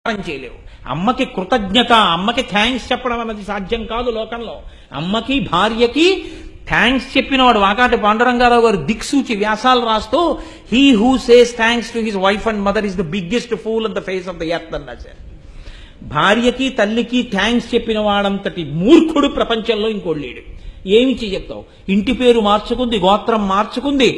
చేయలేవు. అమ్మకి కృతజ్ఞత, అమ్మకి థ్యాంక్స్ చెప్పడం అన్నది సాధ్యం కాదు లోకంలో. అమ్మకి భార్యకి థ్యాంక్స్ చెప్పినవాడు వాకాటి పాండురంగారావు గారు దిక్సూచి వ్యాసాలు రాస్తూ he who says thanks to his wife and mother is the biggest pool on the face of the earth అని రాశారు. భార్యకి తల్లికి థ్యాంక్స్ చెప్పిన వాడంతటి మూర్ఖుడు ప్రపంచంలో ఇంకోటి లేడు. ఏమి చెప్తావు? ఇంటి పేరు మార్చుకుంది, గోత్రం మార్చుకుంది,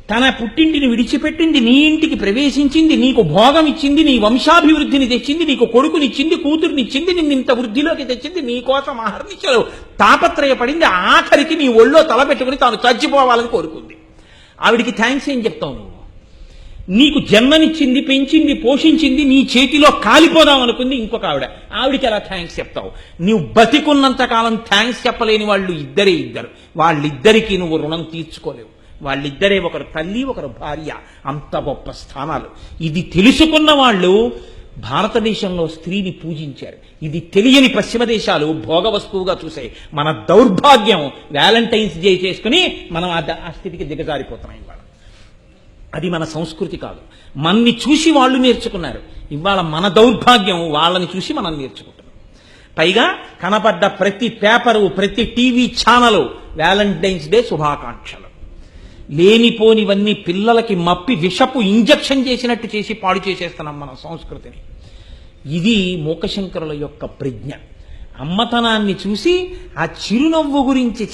తన పుట్టింటిని విడిచిపెట్టింది, నీ ఇంటికి ప్రవేశించింది, నీకు భోగం ఇచ్చింది, నీ వంశాభివృద్ధిని తెచ్చింది, నీకు కొడుకునిచ్చింది, కూతురునిచ్చింది, నిన్ను ఇంత వృద్ధిలోకి తెచ్చింది, నీకోసం అహర్నిశలు తాపత్రయపడింది, ఆఖరికి నీ ఒళ్ళో తలపెట్టుకుని తాను చచ్చిపోవాలని కోరుకుంది. ఆవిడికి థ్యాంక్స్ ఏం చెప్తావు నువ్వు? నీకు జన్మనిచ్చింది, పెంచింది, పోషించింది, నీ చేతిలో కాలిపోదాం అనుకుంది ఇంకొక ఆవిడికి ఎలా థ్యాంక్స్ చెప్తావు? నువ్వు బతికున్నంత కాలం థ్యాంక్స్ చెప్పలేని వాళ్ళు ఇద్దరు. వాళ్ళిద్దరికీ నువ్వు రుణం తీర్చుకోలేవు. వాళ్ళిద్దరే ఒకరు తల్లి, ఒకరు భార్య. అంత గొప్ప స్థానాలు. ఇది తెలుసుకున్న వాళ్ళు భారతదేశంలో స్త్రీని పూజించారు. ఇది తెలియని పశ్చిమ దేశాలు భోగ వస్తువుగా చూసాయి. మన దౌర్భాగ్యం వ్యాలంటైన్స్ డే చేసుకుని మనం ఆ స్థితికి దిగజారిపోతున్నాం ఇవాళ. అది మన సంస్కృతి కాదు. మనని చూసి వాళ్ళు నేర్చుకున్నారు. ఇవాళ మన దౌర్భాగ్యం వాళ్ళని చూసి మనం నేర్చుకుంటున్నాం. పైగా కనపడ్డ ప్రతి పేపరు, ప్రతి టీవీ ఛానల్ వ్యాలంటైన్స్ డే శుభాకాంక్షలు. లేనిపోనివన్నీ పిల్లలకి మప్పి విషపు ఇంజక్షన్ చేసినట్టు చేసి పాడు చేసేస్తున్నాం మన సంస్కృతిని. ఇది మూకశంకరుల యొక్క ప్రజ్ఞ. అమ్మతనాన్ని చూసి ఆ చిరునవ్వు గురించి